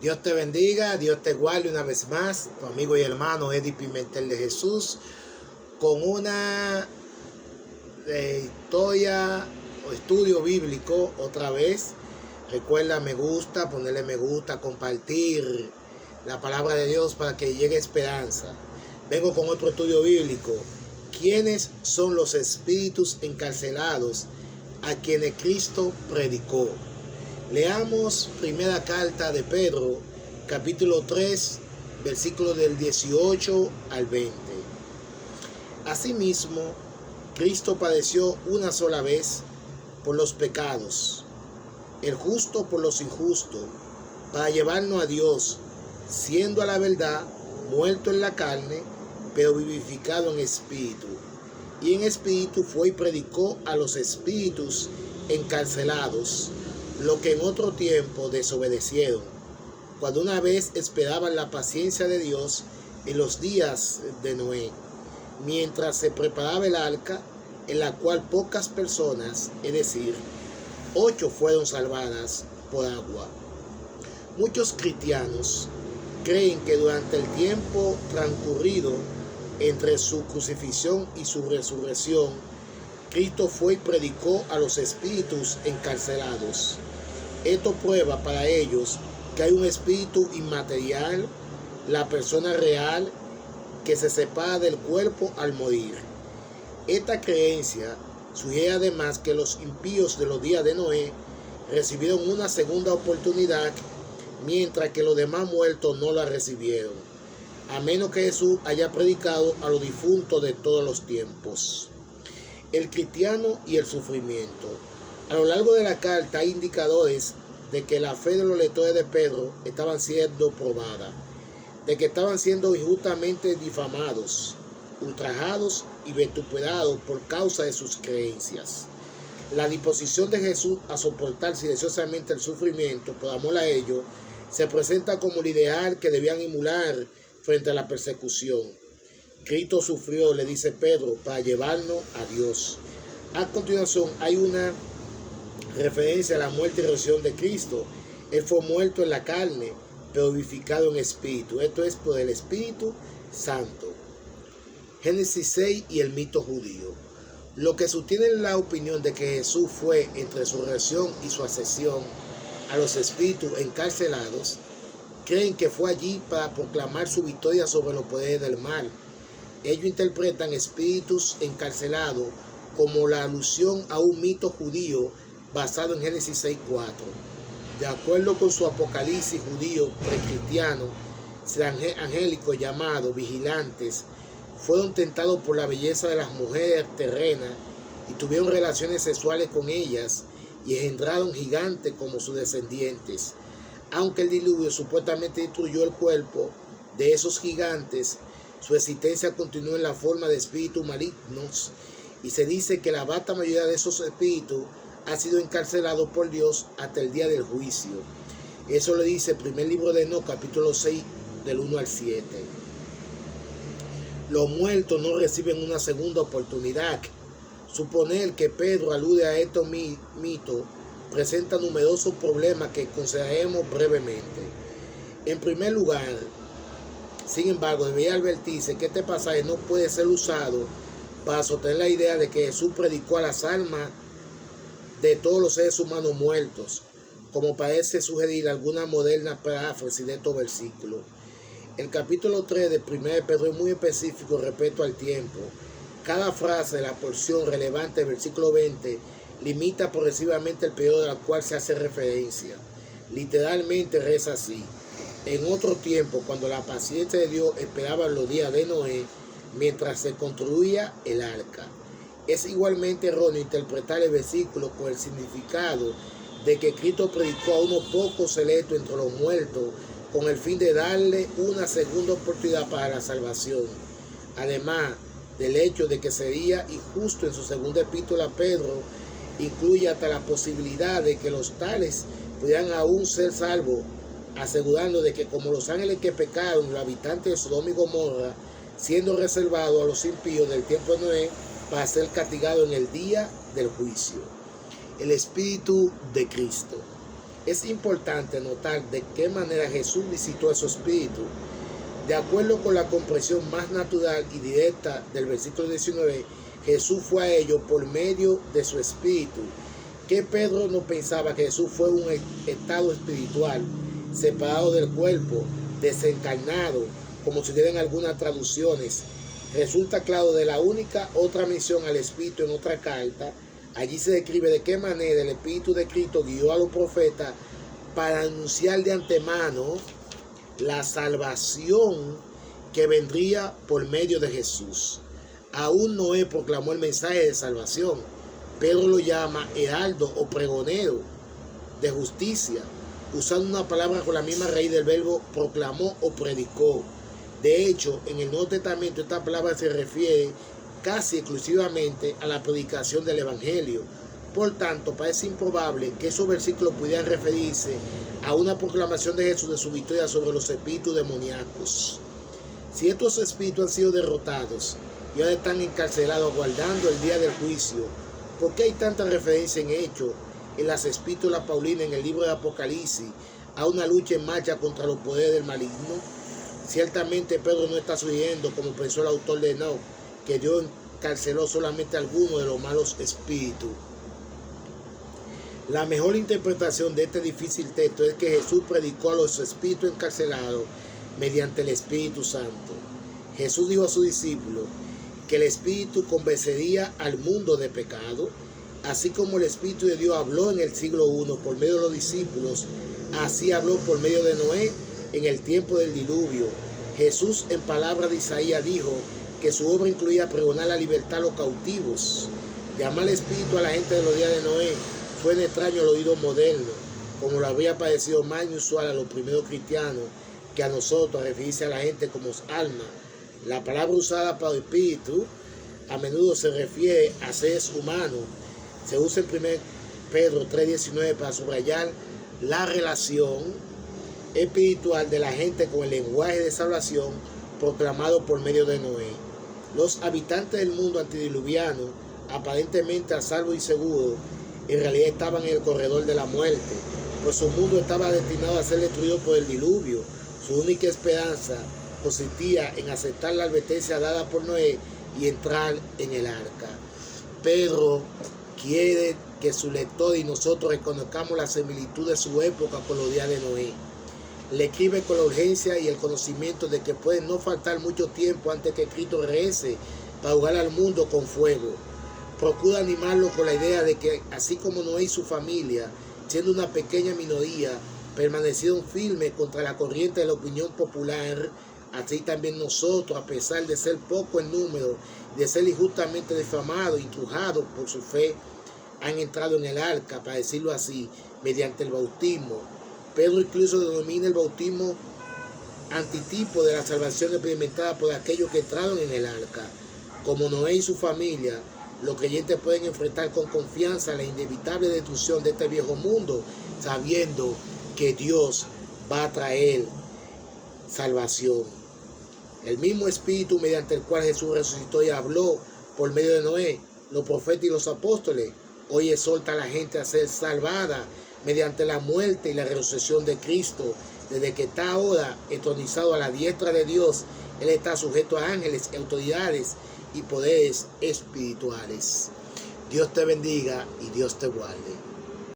Dios te bendiga, Dios te guarde una vez más, tu amigo y hermano Eddie Pimentel de Jesús, con una historia o estudio bíblico otra vez. Recuerda, me gusta, ponerle me gusta, compartir la palabra de Dios para que llegue esperanza. Vengo con otro estudio bíblico. ¿Quiénes son los espíritus encarcelados a quienes Cristo predicó? Leamos primera carta de Pedro, capítulo 3, versículos del 18 al 20. Asimismo, Cristo padeció una sola vez por los pecados, el justo por los injustos, para llevarnos a Dios, siendo a la verdad muerto en la carne, pero vivificado en espíritu. Y en espíritu fue y predicó a los espíritus encarcelados, lo que en otro tiempo desobedecieron, cuando una vez esperaban la paciencia de Dios en los días de Noé, mientras se preparaba el arca, en la cual pocas personas, es decir, 8 fueron salvadas por agua. Muchos cristianos creen que durante el tiempo transcurrido entre su crucifixión y su resurrección, Cristo fue y predicó a los espíritus encarcelados. Esto prueba para ellos que hay un espíritu inmaterial, la persona real, que se separa del cuerpo al morir. Esta creencia sugiere además que los impíos de los días de Noé recibieron una segunda oportunidad, mientras que los demás muertos no la recibieron, a menos que Jesús haya predicado a los difuntos de todos los tiempos. El cristiano y el sufrimiento. A lo largo de la carta hay indicadores de que la fe de los lectores de Pedro estaban siendo probada, de que estaban siendo injustamente difamados, ultrajados y vituperados por causa de sus creencias. La disposición de Jesús a soportar silenciosamente el sufrimiento por amor a ellos se presenta como el ideal que debían emular frente a la persecución. Cristo sufrió, le dice Pedro, para llevarnos a Dios. A continuación hay una referencia a la muerte y resurrección de Cristo. Él fue muerto en la carne, pero vivificado en espíritu. Esto es por el Espíritu Santo. Génesis 6 y el mito judío. Lo que sostiene la opinión de que Jesús fue entre su resurrección y su ascensión a los espíritus encarcelados, creen que fue allí para proclamar su victoria sobre los poderes del mal. Ellos interpretan espíritus encarcelados como la alusión a un mito judío basado en Génesis 6:4. De acuerdo con su apocalipsis judío precristiano, seres angélicos llamados vigilantes fueron tentados por la belleza de las mujeres terrenas y tuvieron relaciones sexuales con ellas y engendraron gigantes como sus descendientes. Aunque el diluvio supuestamente destruyó el cuerpo de esos gigantes, su existencia continuó en la forma de espíritus malignos, y se dice que la vasta mayoría de esos espíritus ha sido encarcelado por Dios hasta el día del juicio. Eso lo dice el primer libro de Enoc, capítulo 6, del 1 al 7. Los muertos no reciben una segunda oportunidad. Suponer que Pedro alude a estos mitos presenta numerosos problemas que consideraremos brevemente. En primer lugar, sin embargo, debería advertirse que este pasaje no puede ser usado para sostener la idea de que Jesús predicó a las almas de todos los seres humanos muertos, como parece sugerir alguna moderna paráfrasis de estos versículos. El capítulo 3 de 1 de Pedro es muy específico respecto al tiempo. Cada frase de la porción relevante del versículo 20 limita progresivamente el periodo al cual se hace referencia. Literalmente reza así: en otro tiempo, cuando la paciencia de Dios esperaba los días de Noé, mientras se construía el arca. Es igualmente erróneo interpretar el versículo con el significado de que Cristo predicó a unos pocos electos entre los muertos con el fin de darle una segunda oportunidad para la salvación. Además del hecho de que sería injusto en su segunda epístola, Pedro incluye hasta la posibilidad de que los tales pudieran aún ser salvos, asegurando de que como los ángeles que pecaron, los habitantes de Sodoma y Gomorra, siendo reservados a los impíos del tiempo de Noé para ser castigados en el día del juicio. El Espíritu de Cristo. Es importante notar de qué manera Jesús visitó a su espíritu. De acuerdo con la comprensión más natural y directa del versículo 19, Jesús fue a ellos por medio de su espíritu. Que Pedro no pensaba que Jesús fue un estado espiritual, separado del cuerpo, desencarnado, como sucede en algunas traducciones. Resulta claro de la única otra mención al espíritu en otra carta. Allí se describe de qué manera el espíritu de Cristo guió a los profetas para anunciar de antemano la salvación que vendría por medio de Jesús. Aún Noé proclamó el mensaje de salvación. Pedro lo llama heraldo o pregonero de justicia, usando una palabra con la misma raíz del verbo proclamó o predicó. De hecho, en el Nuevo Testamento esta palabra se refiere casi exclusivamente a la predicación del Evangelio. Por tanto, parece improbable que esos versículos pudieran referirse a una proclamación de Jesús de su victoria sobre los espíritus demoníacos. Si estos espíritus han sido derrotados y ahora están encarcelados aguardando el día del juicio, ¿por qué hay tanta referencia en Hechos, en las epístolas paulinas, en el libro de Apocalipsis, a una lucha en marcha contra los poderes del maligno? Ciertamente Pedro no está sugiriendo, como pensó el autor de Enoch, que Dios encarceló solamente a algunos de los malos espíritus. La mejor interpretación de este difícil texto es que Jesús predicó a los espíritus encarcelados mediante el Espíritu Santo. Jesús dijo a sus discípulos que el Espíritu convencería al mundo de pecado, así como el Espíritu de Dios habló en el siglo I por medio de los discípulos, así habló por medio de Noé en el tiempo del diluvio. Jesús, en palabras de Isaías, dijo que su obra incluía pregonar la libertad a los cautivos. Llamar Espíritu a la gente de los días de Noé suena extraño al oído moderno, como lo habría parecido más inusual a los primeros cristianos que a nosotros, referirse a la gente como alma. La palabra usada para espíritu a menudo se refiere a seres humanos. Se usa en 1 Pedro 3:19 para subrayar la relación espiritual de la gente con el lenguaje de salvación proclamado por medio de Noé. Los habitantes del mundo antediluviano, aparentemente a salvo y seguro, en realidad estaban en el corredor de la muerte, pues su mundo estaba destinado a ser destruido por el diluvio. Su única esperanza consistía en aceptar la advertencia dada por Noé y entrar en el arca. Pedro quiere que su lector y nosotros reconozcamos la similitud de su época con los días de Noé. Le escribe con la urgencia y el conocimiento de que puede no faltar mucho tiempo antes que Cristo regrese para jugar al mundo con fuego. Procura animarlo con la idea de que así como Noé y su familia, siendo una pequeña minoría, permanecieron firmes contra la corriente de la opinión popular, así también nosotros, a pesar de ser poco en número, de ser injustamente difamados y trujados por su fe, han entrado en el arca, para decirlo así, mediante el bautismo. Pedro incluso denomina el bautismo antitipo de la salvación experimentada por aquellos que entraron en el arca. Como Noé y su familia, los creyentes pueden enfrentar con confianza la inevitable destrucción de este viejo mundo, sabiendo que Dios va a traer salvación. El mismo Espíritu mediante el cual Jesús resucitó y habló por medio de Noé, los profetas y los apóstoles, hoy exhorta a la gente a ser salvada mediante la muerte y la resurrección de Cristo. Desde que está ahora entronizado a la diestra de Dios, Él está sujeto a ángeles, autoridades y poderes espirituales. Dios te bendiga y Dios te guarde.